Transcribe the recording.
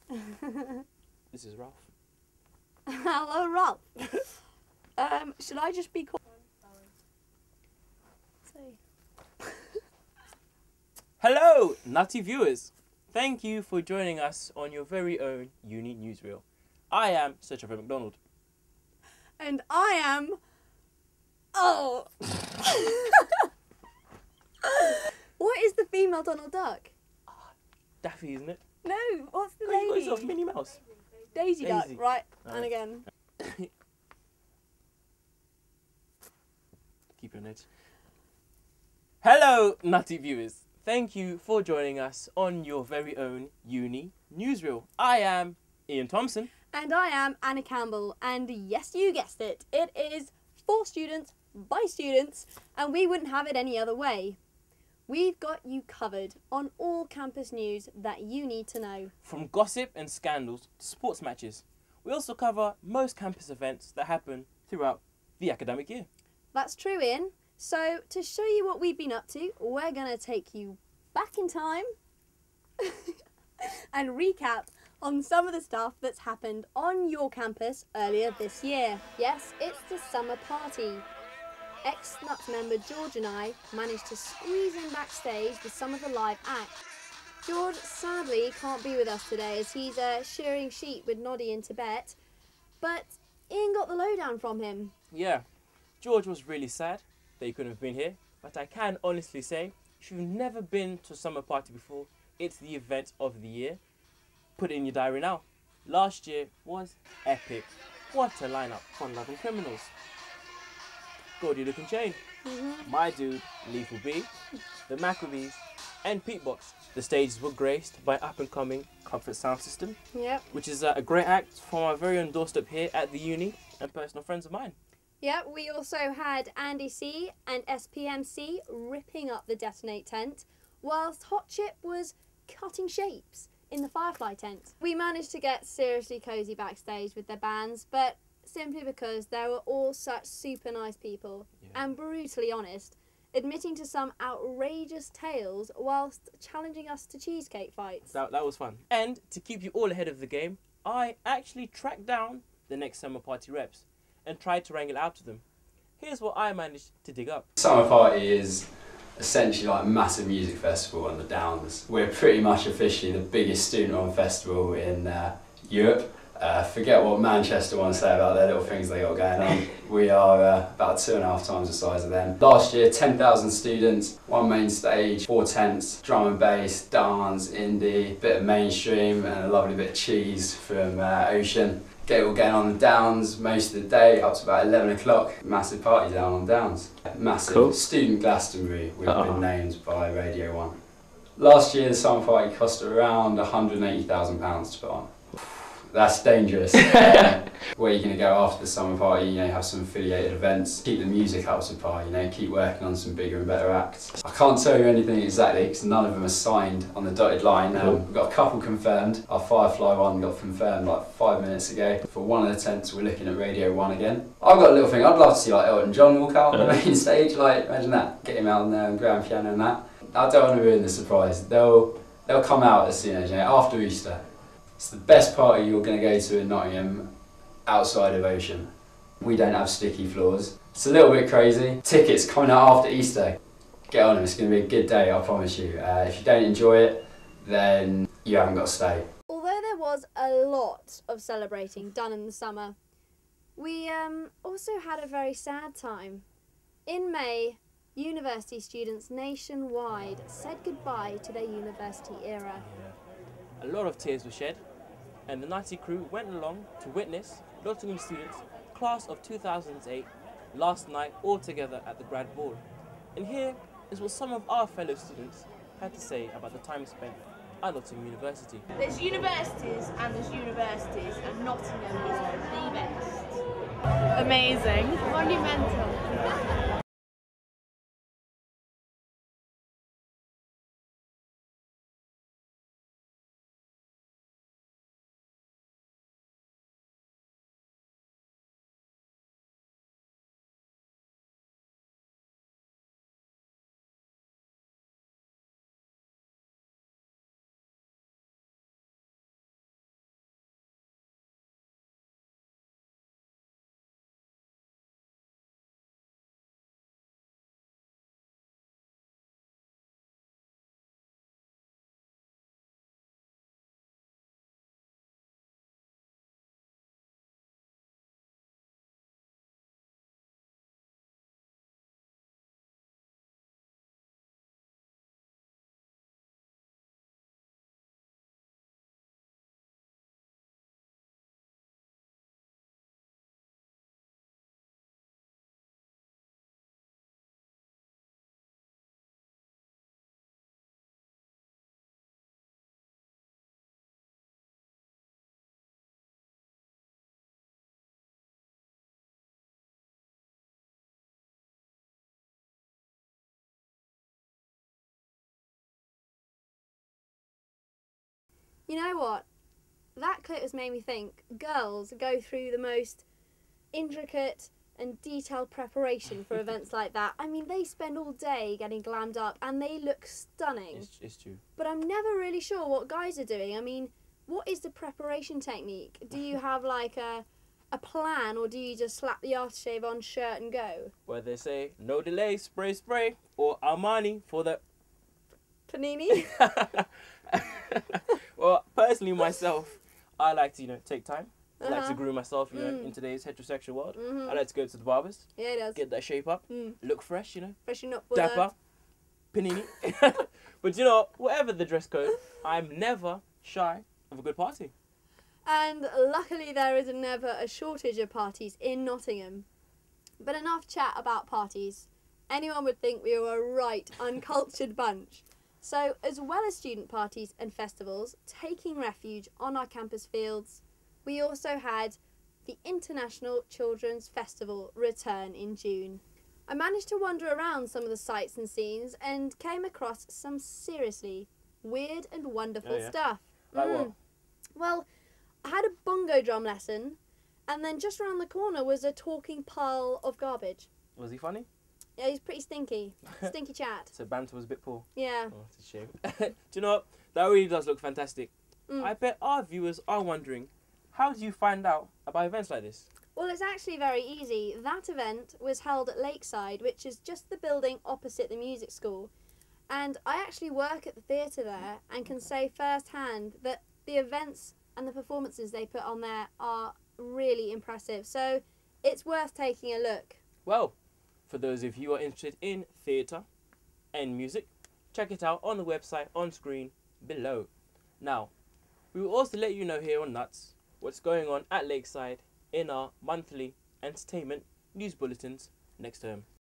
This is Ralph. Hello, Ralph. Should I just be called? Hello, Nutty viewers. Thank you for joining us on your very own uni newsreel. I am Sir Trevor McDonald. And I am. Oh. What is the female Donald Duck? Daffy, isn't it? No, what's the Oh, you got lady? yourself Minnie Mouse. Daisy Duck, Daisy. right? Alright. And again. Keep your edge. Hello, Nutty viewers. Thank you for joining us on your very own uni newsreel. I am Ian Thompson. And I am Anna Campbell. And yes, you guessed it. It is for students, by students, and we wouldn't have it any other way. We've got you covered on all campus news that you need to know. From gossip and scandals to sports matches. We also cover most campus events that happen throughout the academic year. That's true, Ian. So, to show you what we've been up to, we're going to take you back in time and recap on some of the stuff that's happened on your campus earlier this year. Yes, it's the summer party. Ex-Nuts member George and I managed to squeeze in backstage with some of the live acts. George sadly can't be with us today as he's shearing sheep with Noddy in Tibet, but Ian got the lowdown from him. Yeah, George was really sad that he couldn't have been here, but I can honestly say, if you've never been to a summer party before, it's the event of the year. Put it in your diary now. Last year was epic. What a lineup, fun-loving criminals. Gordy Looking Chain, My Dude, Lethal B, the Maccabees, and Peatbox. The stages were graced by up-and-coming Comfort Sound System, Yep. which is a great act from our very own doorstep here at the uni and personal friends of mine. Yeah, we also had Andy C and SPMC ripping up the Detonate tent, whilst Hot Chip was cutting shapes in the Firefly tent. We managed to get seriously cosy backstage with their bands, but simply because they were all such super nice people and brutally honest, admitting to some outrageous tales whilst challenging us to cheesecake fights. That was fun. And to keep you all ahead of the game, I actually tracked down the next summer party reps and tried to wrangle out to them. Here's what I managed to dig up. Summer Party is essentially like a massive music festival on the Downs. We're pretty much officially the biggest student-run festival in Europe. Forget what Manchester want to say about their little things they got going on. We are about 2.5 times the size of them. Last year, 10,000 students, one main stage, 4 tents, drum and bass, dance, indie, bit of mainstream and a lovely bit of cheese from Ocean. Get it all going on the Downs most of the day, up to about 11 o'clock. Massive party down on Downs. Massive. Cool. Student Glastonbury, we've been named by Radio 1. Last year, the summer party cost around £180,000 to put on. That's dangerous. Where you're going to go after the summer party, you know, have some affiliated events, keep the music up to par, you know, keep working on some bigger and better acts. I can't tell you anything exactly because none of them are signed on the dotted line. We've got a couple confirmed. Our Firefly one got confirmed like 5 minutes ago. For one of the tents, we're looking at Radio 1 again. I've got a little thing, I'd love to see like Elton John walk out on the main stage, like imagine that, get him out on there and grand piano and that. I don't want to ruin the surprise. They'll come out as soon as, you know, after Easter. It's the best party you're going to go to in Nottingham outside of Ocean. We don't have sticky floors. It's a little bit crazy. Tickets coming out after Easter. Get on them, it's going to be a good day, I promise you. If you don't enjoy it, then you haven't got to stay. Although there was a lot of celebrating done in the summer, we also had a very sad time. In May, university students nationwide said goodbye to their university era. A lot of tears were shed, and the Nutty crew went along to witness Nottingham students, class of 2008, last night all together at the grad ball. And here is what some of our fellow students had to say about the time spent at Nottingham University. There's universities and Nottingham is the best. Amazing. Monumental. You know what? That clip has made me think girls go through the most intricate and detailed preparation for events like that. I mean, they spend all day getting glammed up and they look stunning. It's true. But I'm never really sure what guys are doing. I mean, what is the preparation technique? Do you have like a plan, or do you just slap the aftershave on, shirt and go? Where they say, no delay, spray, spray, or Armani for the... Panini? Well, personally myself, I like to, take time. I like to Uh-huh. groom myself, in today's heterosexual world. Mhm. I like to go to the barbers, Yeah, it does. get that shape up, Mm. look fresh, Freshen up with dapper, panini. But whatever the dress code, I'm never shy of a good party. And luckily there is never a shortage of parties in Nottingham. But enough chat about parties. Anyone would think we were a right uncultured bunch. So as well as student parties and festivals taking refuge on our campus fields, we also had the International Children's Festival return in June. I managed to wander around some of the sights and scenes and came across some seriously weird and wonderful Oh, yeah? stuff. Like what? Well, I had a bongo drum lesson, and then just around the corner was a talking pile of garbage. Was he funny? Yeah, he's pretty stinky. Stinky chat. So banter was a bit poor. Yeah. Oh, it's a shame. Do you know what? That really does look fantastic. Mm. I bet our viewers are wondering, how do you find out about events like this? Well, it's actually very easy. That event was held at Lakeside, which is just the building opposite the music school. And I actually work at the theatre there and can say firsthand that the events and the performances they put on there are really impressive. So it's worth taking a look. Well, for those of you who are interested in theatre and music, check it out on the website on screen below. Now, we will also let you know here on Nuts what's going on at Lakeside in our monthly entertainment news bulletins next term.